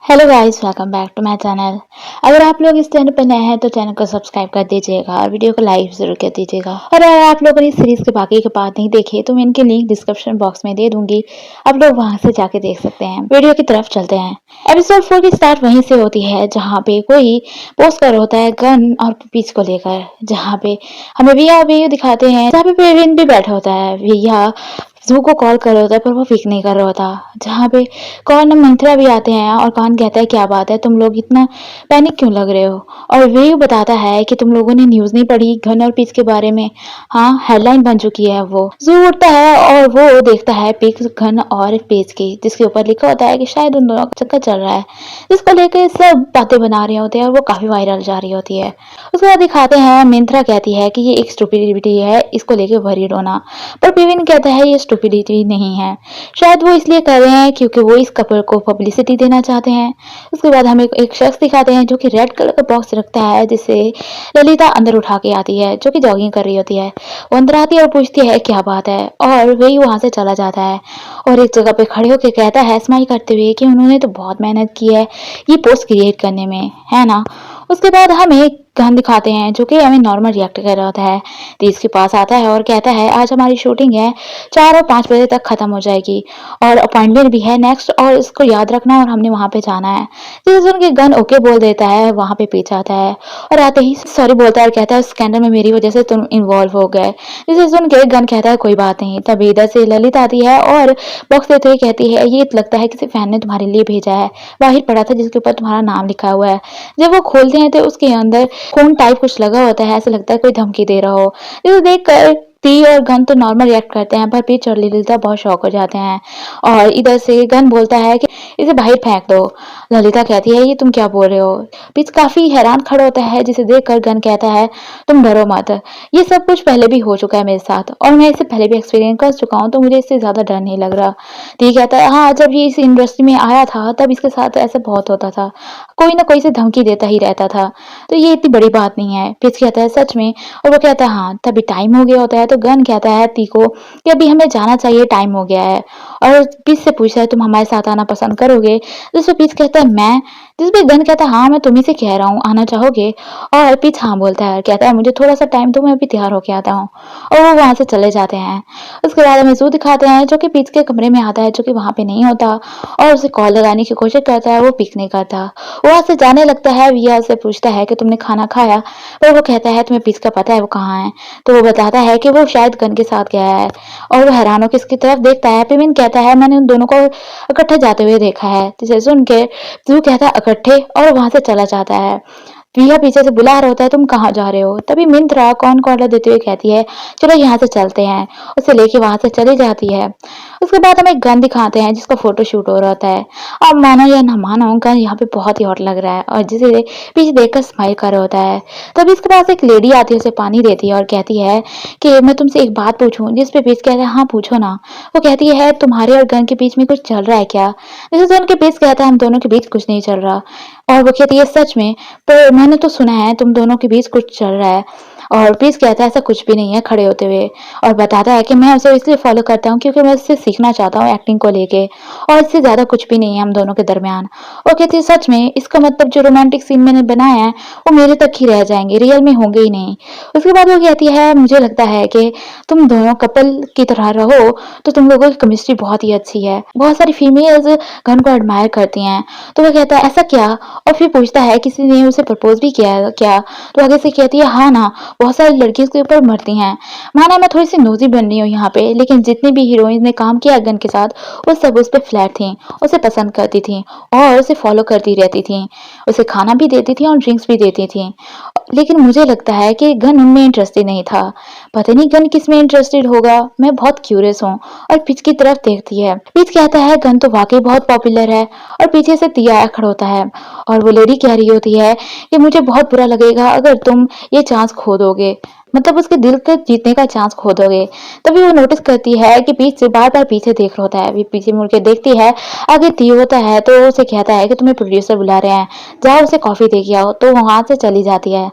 Hello guys, welcome back to my channel. अगर आप लोग इस चैनल पर नए हैं तो चैनल को सब्सक्राइब कर दीजिएगा और वीडियो को लाइक जरूर कर दीजिएगा। और अगर आप लोगों ने इस सीरीज के बाकी के पार्ट नहीं देखे तो मैं इनके लिंक डिस्क्रिप्शन बॉक्स में दे दूंगी, आप लोग वहां से जाके देख सकते हैं। वीडियो की तरफ चलते हैं। एपिसोड 4 की स्टार्ट वहीं से होती है जहाँ पे कोई पोस्ट कर होता है गन और पीच को लेकर, जहाँ पे हमें भैया भैया दिखाते हैं, जहाँ पे प्रवीण भी बैठा होता है। भैया जू को कॉल कर रहा होता है पर वो पिक नहीं कर रहा होता। जहाँ पे कौन मंत्रा भी आते हैं और कौन कहता है क्या बात है, तुम लोग इतना पैनिक क्यों लग रहे हो। और वे बताता है कि तुम लोगों ने न्यूज नहीं पढ़ी घन और पिच के बारे में। हाँ, हेडलाइन बन चुकी है। वो जू उठता है और वो देखता है पिक घन और पेज की, जिसके ऊपर लिखा होता है कि शायद उन दोनों का चक्कर चल रहा है, जिसको लेकर सब बातें बना रहे होते हैं और वो काफी वायरल जा रही होती है। उसके बाद दिखाते हैं मिंत्रा कहती है कि ये एक स्टूपिडिटी है, इसको लेके वरीड होना। पर प्रवीण कहता है ये स्टूपिडिटी नहीं है, शायद वो इसलिए कर रहे हैं क्योंकि वो इस कपल को पब्लिसिटी देना चाहते हैं। उसके बाद हमें एक शख्स दिखाते हैं जो कि रेड कलर का बॉक्स रखता है, जिसे ललिता अंदर उठा के आती है, जो कि जॉगिंग कर रही होती है। वो अंदर आती है और पूछती है क्या बात है, और वही वहां से चला जाता है और एक जगह पे खड़े होकर कहता है स्माइल करते हुए कि उन्होंने तो बहुत मेहनत की है ये पोस्ट क्रिएट करने में, है ना। उसके बाद हमें गन दिखाते हैं जो कि हमें नॉर्मल रिएक्ट कर रहा होता है। तीज के पास आता है और कहता है आज हमारी शूटिंग है, 4 और 5 बजे तक खत्म हो जाएगी और अपॉइंटमेंट भी है नेक्स्ट, और इसको याद रखना और हमने वहां पे जाना है। जिसे सुन के गन ओके बोल देता है, वहां पे पीछे आता है और आते ही सॉरी बोलता है और कहता है स्कैंडल में मेरी वजह से तुम इन्वॉल्व हो गए। जिसे सुन के गन कहता है कोई बात नहीं। तभी इधर से ललित आती है और बॉक्स देते हुए कहती है ये लगता है किसी फैन ने तुम्हारे लिए भेजा है, बाहर पड़ा था जिसके ऊपर तुम्हारा नाम लिखा हुआ है। जब वो खोलते हैं तो उसके अंदर खून टाइप कुछ लगा होता है, ऐसा लगता है कोई धमकी दे रहा हो। इसे देख कर ती और गन तो नॉर्मल रिएक्ट करते हैं, पर पीच और ललिता बहुत शॉक हो जाते हैं। और इधर से गन बोलता है कि इसे बाहर फेंक दो। ललिता कहती है ये तुम क्या बोल रहे हो। पीच काफी हैरान खड़ा होता है, जिसे देखकर गन कहता है तुम डरो मत, ये सब कुछ पहले भी हो चुका है मेरे साथ और मैं इससे पहले भी एक्सपीरियंस कर चुका हूँ, तो मुझे इससे ज्यादा डर नहीं लग रहा। ती कहता है हाँ, जब ये इस इंडस्ट्री में आया था तब इसके साथ ऐसा बहुत होता था, कोई ना कोई से धमकी देता ही रहता था, तो ये इतनी बड़ी बात नहीं है। पिच कहता है सच में, और वो कहता है हाँ। तभी टाइम हो गया होता है तो गन कहता है ती को कि अभी हमें जाना चाहिए, टाइम हो गया है। और पिच से पूछता है तुम हमारे साथ आना पसंद करोगे, जिसपे पिच कहता है मैं, जिसपे गन कहता है हाँ मैं तुम्ही से कह रहा हूँ आना चाहोगे। और पिच हाँ बोलता है, कहता है मुझे थोड़ा सा टाइम दो, मैं अभी तैयार होके आता हूँ। और वो वहां से चले जाते हैं। उसके बाद हमें जू दिखाते हैं जो कि पिच के कमरे में आता है, जो कि वहां पे नहीं होता, और उसे कॉल लगाने की कोशिश करता है, वो पिक नहीं करता। वो वहां से जाने लगता है। विया से पूछता है कि तुमने खाना खाया, पर वो कहता है तुम्हें पिच का पता है वो कहाँ है। तो वो बताता है कि वो शायद गन के साथ गया है, और वो हैरान होकर इसकी तरफ देखता है। पिमिन कहता है मैंने उन दोनों को इकट्ठे जाते हुए देखा है। जिसे सुन के जू कहता है इकट्ठे, और वहां से चला जाता है। प्रिया पीछे से बुला रहा होता है तुम कहाँ जा रहे हो। तभी मिंत्रा कौन कॉलर देते हुए कहती है चलो यहाँ से चलते हैं, उसे लेके वहां से चली जाती है। उसके बाद हमें गन दिखाते हैं जिसका फोटो शूट हो रहा होता है। अब मानो या ना मानो गन यहाँ पे बहुत ही हॉट लग रहा है और जिसे पीछे देखकर स्माइल कर रहा होता है। तभी इसके पास एक लेडी आती है, उसे पानी देती है और कहती है कि मैं तुमसे एक बात पूछूं, जिसपे पीछ कहता है हाँ पूछो ना। वो कहती है तुम्हारे और गन के बीच में कुछ चल रहा है क्या। जिसे सुन के पीछ कहता है हम दोनों के बीच कुछ नहीं चल रहा। और वो कहती है सच में, पर मैंने तो सुना है तुम दोनों के बीच कुछ चल रहा है। और प्लीज कहता है ऐसा कुछ भी नहीं है, खड़े होते हुए, और बताता है कि मैं उसे इसलिए फॉलो करता हूँ क्योंकि मैं उससे सीखना चाहता हूँ एक्टिंग को लेके, और इससे ज्यादा कुछ भी नहीं है हम दोनों के दरमियान। और कहती है सच में, इसका मतलब जो रोमांटिक सीन मैंने बनाया है वो मेरे तक ही रह जाएंगे, रियल में होंगे ही नहीं। उसके बाद वो कहती है मुझे लगता है कि तुम दोनों कपल की तरह रहो तो तुम लोगों की केमिस्ट्री बहुत ही अच्छी है। बहुत सारी फीमेल्स गन को एडमायर करती हैं। तो वो कहता है ऐसा क्या, और फिर पूछता है किसी ने उसे प्रपोज भी किया है क्या। तो आगे से कहती है हाँ ना, बहुत सारी लड़की उसके ऊपर मरती हैं। माना मैं थोड़ी सी नोजी बन रही हूँ यहाँ पे, लेकिन जितनी भी हीरोइन ने काम किया गन के साथ वो सब उस पर फ्लैट थी, उसे पसंद करती थी और उसे फॉलो करती रहती थी, उसे खाना भी देती थी और ड्रिंक्स भी देती थी। लेकिन मुझे लगता है कि गन उनमें इंटरेस्टेड नहीं था। पता नहीं गन किस में इंटरेस्टेड होगा, मैं बहुत क्यूरियस हूँ। और पिच की तरफ देखती है। पिच कहता है गन तो वाकई बहुत पॉपुलर है, और पीछे से तिया खड़ा होता है और वो लेडी कह रही होती है कि मुझे बहुत बुरा लगेगा अगर तुम ये चांस खो दोगे, मतलब उसके दिल के जीतने का चांस खो दोगे। तभी वो नोटिस करती है कि पीछे से बार बार पीछे देख रहा होता है। अभी पीछे मुड़ के देखती है, आगे ती होता है तो उसे कहता है कि तुम्हें प्रोड्यूसर बुला रहे हैं, जाओ उसे कॉफी दे के आओ। तो वहां से चली जाती है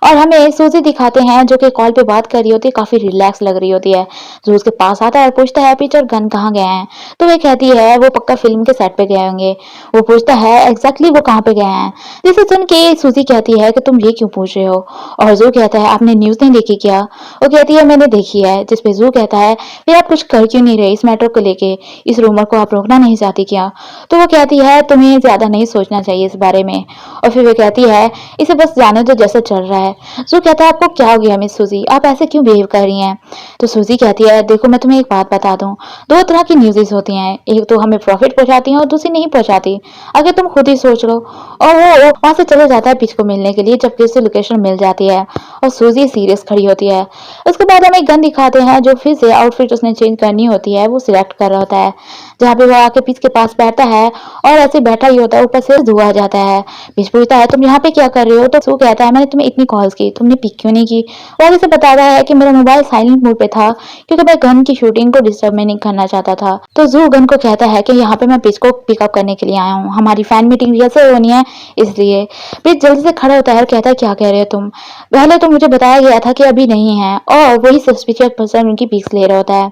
और हमें सूजी दिखाते हैं जो कि कॉल पे बात कर रही होती है, काफी रिलैक्स लग रही होती है। जो उसके पास आता है और पूछता है पीच और गन कहाँ गए हैं? तो वह कहती है वो पक्का फिल्म के सेट पे गए होंगे। वो पूछता है एग्जैक्टली वो कहाँ पे गए हैं? जिसे सुन के सूजी कहती है कि तुम ये क्यों पूछ रहे हो? और जू कहता है आपने न्यूज नहीं देखी क्या? वो कहती है मैंने देखी है। जिसपे जू कहता है फिर आप कुछ कर क्यों नहीं रहे इस मैटर को लेके? इस रूमर को आप रोकना नहीं चाहती क्या? तो वो कहती है तुम्हें ज्यादा नहीं सोचना चाहिए इस बारे में। और फिर वो कहती है इसे बस जाने दो जैसा चल रहा है। जू कहता है आपको क्या हो गया मिस सूजी, आप ऐसे क्यों बिहेव कर रही हैं? तो सूजी कहती है देखो मैं तुम्हें एक बात बता दूं, दो तरह की न्यूज़ेस होती हैं, एक तो हमें प्रॉफिट पहुंचाती हैं और दूसरी नहीं पहुंचाती। अगर तुम खुद ही सोच लो। और वो वहां से चले जाता है पिच को मिलने के लिए जबकि उसे लोकेशन मिल जाती है और सूजी सीरियस खड़ी होती है। उसके बाद हमें गन दिखाते हैं जो फिर से आउटफिट उसने चेंज करनी होती है वो सिलेक्ट कर रहा होता है, जहाँ पे वो आके पिच के पास बैठता है और ऐसे बैठा ही होता है, ऊपर से धुआं आ जाता है। पिच पूछता है तुम यहाँ पे क्या कर रहे हो? तो सू कहता है मैंने तुम्हें इतनी कॉल्स की, तुमने पिक क्यों नहीं की? वो आगे से बताता है कि मेरा मोबाइल साइलेंट मोड पे था क्योंकि मैं गन की शूटिंग को डिस्टर्ब में नहीं करना चाहता था। तो जू गन को कहता है कि यहाँ पे मैं पिच को पिकअप करने के लिए आया हूँ, हमारी फैन मीटिंग रिहर्सल होनी है इसलिए। पिच जल्दी से खड़ा होता है और कहता है क्या कह रहे हो तुम? पहले तो मुझे बताया गया था कि अभी नहीं है। और वही सस्पिशियस पर्सन उनकी पिक्स ले रहा होता है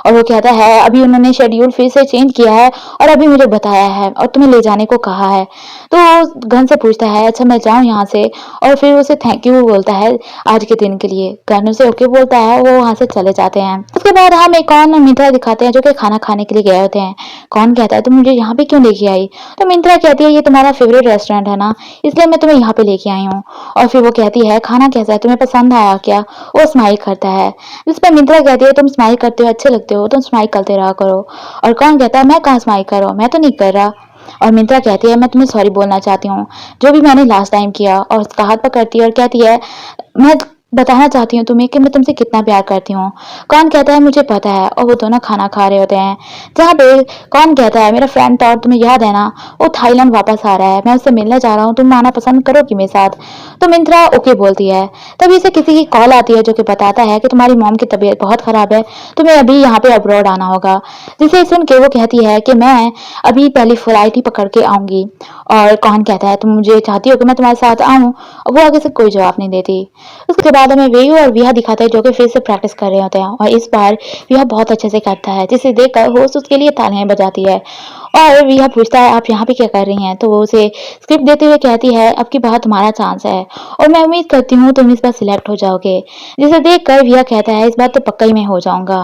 और वो कहता है अभी उन्होंने शेड्यूल फिर से चेंज किया है और अभी मुझे बताया है और तुम्हें ले जाने को कहा है। तो वो गन से पूछता है अच्छा मैं जाऊं यहाँ से? और फिर उसे थैंक यू बोलता है आज के दिन के लिए। गन उसे ओके बोलता है, वो वहां से चले जाते हैं। उसके बाद हम एक और मित्रा दिखाते हैं जो कि खाना खाने के लिए गए होते हैं। कौन कहता है तुम मुझे यहाँ पे क्यों लेके आई? तो मित्रा कहती है ये तुम्हारा फेवरेट रेस्टोरेंट है ना, इसलिए मैं तुम्हें यहाँ पे लेके आई हूँ। और फिर वो कहती है खाना कैसा है, तुम्हें पसंद आया क्या? वो स्माइल करता है, जिस पर मित्रा कहती है तुम स्माइल करते हो अच्छे लगते हो, तुम स्माइल करते रहा करो। और कौन कहता है मैं कहाँ स्माइल कर रहा हूँ, मैं तो नहीं कर रहा। और मित्रा कहती है मैं तुम्हें सॉरी बोलना चाहती हूँ जो भी मैंने लास्ट टाइम किया। और उसका हाथ पकड़ती है और कहती है मैं बताना चाहती हूँ तुम्हें कि मैं तुमसे कितना प्यार करती हूँ। कौन कहता है मुझे पता है। और वो दोनों खाना खा रहे होते हैं जहाँ पे कौन कहता है मेरा फ्रेंड टॉड तुम्हें याद है ना, वो थाईलैंड वापस आ रहा है, मैं उससे मिलने जा रहा हूँ, तुम आना पसंद करोगी मेरे साथ? तो मिंत्रा ओके बोलती है। तभी से किसी की कॉल आती है जो कि बताता है कि तुम्हारी मॉम की तबीयत बहुत खराब है, तुम्हें अभी यहाँ पे अब्रॉड आना होगा। जिसे सुन के वो कहती है कि मैं अभी पहली फ्लाइट ही पकड़ के आऊंगी। और कौन कहता है तुम मुझे चाहती हो कि मैं तुम्हारे साथ आऊं? वो आगे से कोई जवाब नहीं देती। उसके बाद हमें वेयू और विहा दिखाता है जो कि फिर से प्रैक्टिस कर रहे होते हैं और इस बार विहा बहुत अच्छे से करता है, जिसे देखकर होस्ट उसके लिए तालियां बजाती है। और विहा पूछता है आप यहाँ पे क्या कर रही हैं? तो वो उसे स्क्रिप्ट देते हुए कहती है अब की बार तुम्हारा चांस है और मैं उम्मीद करती हूँ तुम इस बार सिलेक्ट हो जाओगे। जिसे देखकर विहा कहता है इस बार तो पक्का ही मैं हो जाऊंगा।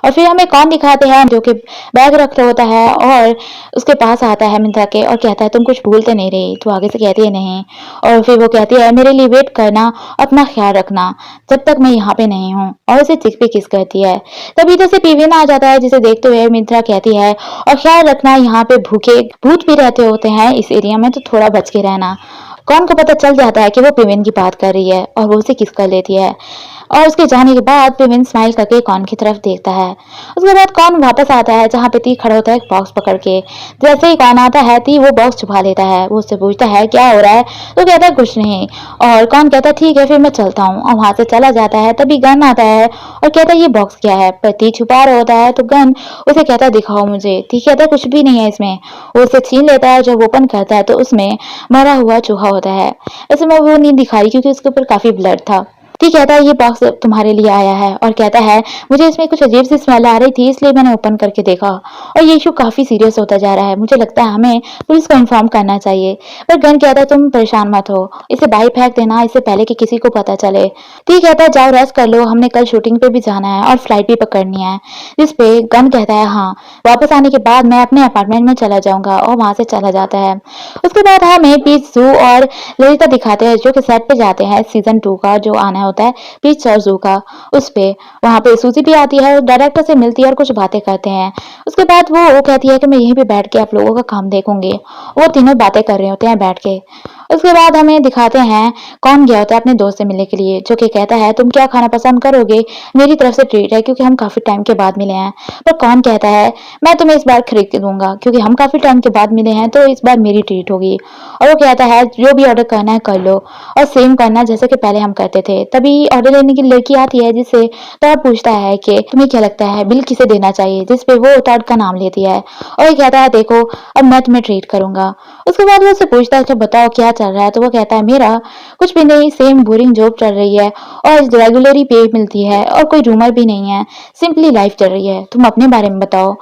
और फिर हमें कौन दिखाते हैं जो कि बैग रख रहा होता है और उसके पास आता है मिंत्रा के और कहता है तुम कुछ भूल तो नहीं रही? तो आगे से कहती है नहीं। और फिर वो कहती है मेरे लिए वेट करना, अपना ख्याल रखना जब तक मैं यहाँ पे नहीं हूँ। और उसे चिक पे किस करती है। तभी इधर से पीवीन आ जाता है जिसे देखते हुए मिंत्रा कहती है और ख्याल रखना यहाँ पे भूखे भूत भी रहते होते हैं इस एरिया में, तो थोड़ा बच के रहना। कौन को पता चल जाता है कि वो पिविन की बात कर रही है और वो उसे किस कर लेती है। और उसके जाने के बाद पिविन स्माइल करके कौन की तरफ देखता है। उसके बाद कौन वापस आता है जहाँ पे ती खड़ा होता है एक बॉक्स पकड़ के। जैसे ही कौन आता है ती वो बॉक्स छुपा लेता है। वो उससे पूछता है क्या हो रहा है? तो कहता है कुछ नहीं। और कौन कहता है ठीक है फिर मैं चलता हूँ। और वहां से चला जाता है। तभी गन आता है और कहता है ये बॉक्स क्या है? पर ती छुपा रहा होता है तो गन उसे कहता है दिखाओ मुझे। ती कहता है कुछ भी नहीं है इसमें। वो उसे छीन लेता है। जब ओपन करता है तो उसमें मरा हुआ चूहा होता है। इसमें वो नहीं दिखाई क्योंकि उसके ऊपर काफी ब्लड था। ठीक कहता है ये बॉक्स तुम्हारे लिए आया है और कहता है मुझे इसमें कुछ अजीब सी स्मेल आ रही थी इसलिए मैंने ओपन करके देखा। और ये इशू काफी सीरियस होता जा रहा है, मुझे लगता है हमें पुलिस को इन्फॉर्म करना चाहिए। पर गन कहता है तुम परेशान मत हो, इसे बाहर फेंक देना इससे पहले कि किसी को पता चले। ठीक कहता है जाओ रेस्ट कर लो, हमने कल शूटिंग पे भी जाना है और फ्लाइट भी पकड़नी है। जिसपे गन कहता है हाँ वापस आने के बाद मैं अपने अपार्टमेंट में चला जाऊंगा। और वहां से चला जाता है। उसके बाद हमें पीच जू और ललिता दिखाते हैं जो कि सेट पे जाते हैं सीजन 2 का जो आना होता है पीच और जू का। उस पे वहां पे सूजी भी आती है और डायरेक्टर से मिलती है और कुछ बातें करते हैं। उसके बाद वो कहती है कि मैं यहीं पे बैठ के आप लोगों का काम देखूंगी। वो तीनों बातें कर रहे होते हैं बैठ के। उसके बाद हमें दिखाते हैं कौन गया होता है अपने दोस्त से मिलने के लिए जो कि कहता है तुम क्या खाना पसंद करोगे, मेरी तरफ से ट्रीट है क्योंकि हम काफी टाइम के बाद मिले हैं। पर कौन कहता है मैं तुम्हें इस बार खरीद के दूंगा क्योंकि हम काफी टाइम के बाद मिले हैं तो इस बार मेरी ट्रीट होगी। और वो कहता है जो भी ऑर्डर करना है कर लो और सेम करना जैसे कि पहले हम करते थे। तभी ऑर्डर लेने की लड़की आती है जिससे टॉड पूछता है कि तुम्हें क्या लगता है बिल किसे देना चाहिए। जिसपे वो टॉड का नाम लेती है और ये कहता है देखो अब मैं तुम्हें ट्रीट करूंगा। उसके बाद वो उससे पूछता है अच्छा बताओ क्या चल रहा है तो वो कहता है मेरा कुछ भी नहीं, सेम बोरिंग जॉब चल रही है और रेगुलरली पे मिलती है और कोई रूमर भी नहीं है, सिंपली लाइफ चल रही है। तुम अपने बारे में बताओ,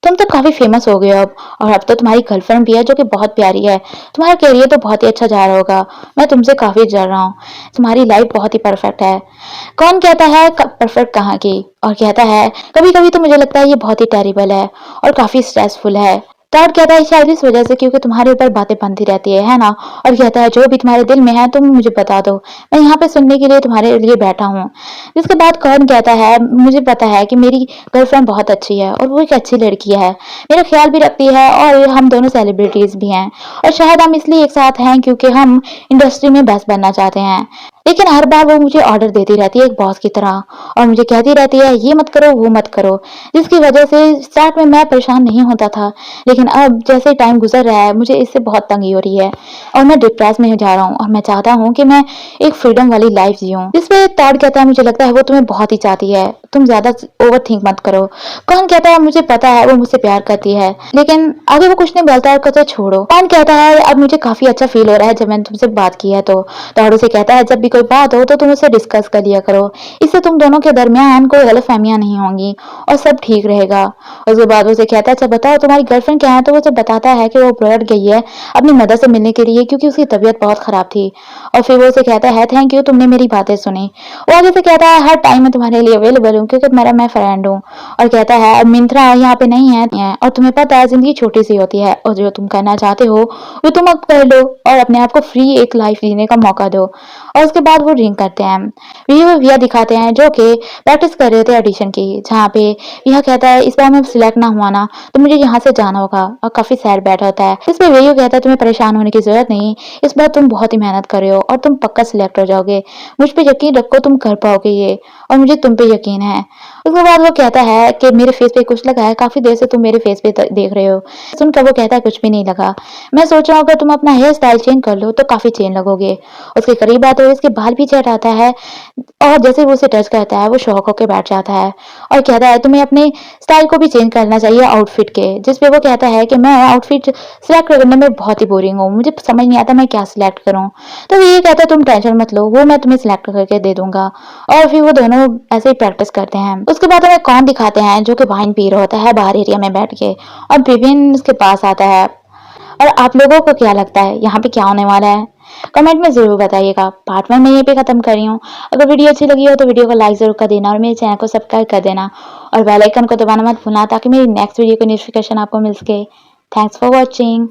तुम तो काफी फेमस हो गए हो अब, और अब तो तुम्हारी गर्लफ्रेंड भी है जो कि बहुत प्यारी है। तुम्हारा करियर तो बहुत ही अच्छा जा रहा होगा, मैं तुमसे काफी डर रहा हूँ। तुम्हारी लाइफ बहुत ही परफेक्ट है। कौन कहता है परफेक्ट कहाँ की, और कहता है कभी कभी तो मुझे लगता है ये बहुत ही टेरिबल है और काफी स्ट्रेसफुल है। टॉड कहता है शायद इस वजह से क्योंकि तुम्हारे ऊपर बातें बनती रहती है ना। और कहता है जो भी तुम्हारे दिल में है तुम मुझे बता दो, मैं यहाँ पे सुनने के लिए तुम्हारे लिए बैठा हूँ। जिसके बाद कौन कहता है मुझे पता है कि मेरी गर्लफ्रेंड बहुत अच्छी है और वो एक अच्छी लड़की है, मेरा ख्याल भी रखती है और हम दोनों सेलिब्रिटीज भी हैं, और शायद हम इसलिए एक साथ हैं क्योंकि हम इंडस्ट्री में बेस्ट बनना चाहते हैं। लेकिन हर बार वो मुझे ऑर्डर देती रहती है एक बॉस की तरह, और मुझे कहती रहती है ये मत करो वो मत करो, जिसकी वजह से स्टार्ट में मैं परेशान नहीं होता था, लेकिन अब जैसे टाइम गुजर रहा है मुझे इससे बहुत तंगी हो रही है और मैं डिप्रेस में जा रहा हूँ और मैं चाहता हूँ कि मैं एक फ्रीडम वाली लाइफ जीऊँ। जिसपे टॉड कहता है मुझे लगता है वो तुम्हें बहुत ही चाहती है, तुम ज्यादा ओवर थिंक मत करो। कौन कहता है मुझे पता है वो मुझसे प्यार करती है, लेकिन आगे वो कुछ नहीं बोलता और कहता छोड़ो। कौन कहता है अब मुझे काफी अच्छा फील हो रहा है जब मैंने तुमसे बात की है तो। टॉड उसे कहता है जब भी कोई बात हो तो तुम उसे डिस्कस कर लिया करो, इससे तुम दोनों के दरमियान कोई गलतफहमियां नहीं होंगी और सब ठीक रहेगा। उसके बाद उसे कहता है अच्छा बताओ तुम्हारी गर्लफ्रेंड क्या है, तो वो उसे बताता है कि वो अब्रॉड गई है अपनी मदर से मिलने के लिए क्योंकि उसकी तबीयत बहुत खराब थी। और फिर वो उसे कहता है थैंक यू तुमने मेरी बातें सुनी। वो आगे से कहता है हर टाइम मैं तुम्हारे लिए अवेलेबल हूँ क्योंकि मेरा मैं फ्रेंड हूँ। और कहता है मिंत्रा यहाँ पे नहीं है और तुम्हें पता है जिंदगी छोटी सी होती है और जो तुम करना चाहते हो वो तुम अब कर लो और अपने आप को फ्री एक लाइफ जीने का मौका दो। और उसके बाद वो रिंग करते हैं। विया दिखाते हैं जो कि प्रैक्टिस कर रहे थे ऑडिशन की, जहाँ पे यह कहता है इस बार मैं सिलेक्ट ना हुआ ना तो मुझे यहाँ से जाना होगा, और काफी सैड बैठ होता है। इस पर वेयू कहता है तुम्हें परेशान होने की जरूरत नहीं, इस बार तुम बहुत ही मेहनत कर रहे हो और तुम पक्का सिलेक्ट हो जाओगे, मुझ पे यकीन रखो तुम कर पाओगे ये, और मुझे तुम पे यकीन है। उसके बाद वो कहता है कि मेरे फेस पे कुछ लगा है, काफी देर से तुम मेरे फेस पे देख रहे हो। सुनकर वो कहता है कुछ भी नहीं लगा, मैं सोच रहा हूँ अगर तुम अपना हेयर स्टाइल चेंज कर लो तो काफी चेंज लगोगे। उसके करीब आते हुए इसके बाल पीछे हटाता है और जैसे वो उसे टच करता है वो शॉक होकर बैठ जाता है और कहता है तुम्हें अपने स्टाइल को भी चेंज करना चाहिए आउटफिट के। जिसपे वो कहता है कि मैं आउटफिट सिलेक्ट करने में बहुत ही बोरिंग हूँ, मुझे समझ नहीं आता मैं क्या सिलेक्ट करूँ। तो ये कहता है तुम टेंशन मत लो, वो मैं तुम्हें सिलेक्ट करके दे दूंगा। और फिर वो दोनों ऐसे ही प्रैक्टिस करते हैं। उसके बाद हमें कौन दिखाते हैं जो कि वाइन पी रहा होता है बाहर एरिया में बैठ के, और विपिन उसके पास आता है। और आप लोगों को क्या लगता है यहाँ पे क्या होने वाला है, कमेंट में जरूर बताइएगा। पार्ट 1 मैं यहीं पे खत्म कर रही हूँ। अगर वीडियो अच्छी लगी हो तो वीडियो को लाइक जरूर कर देना और मेरे चैनल को सब्सक्राइब कर देना और बेल आइकन को दबाना मत भूलना ताकि मेरी नेक्स्ट वीडियो की नोटिफिकेशन आपको मिल सके। Thanks for watching.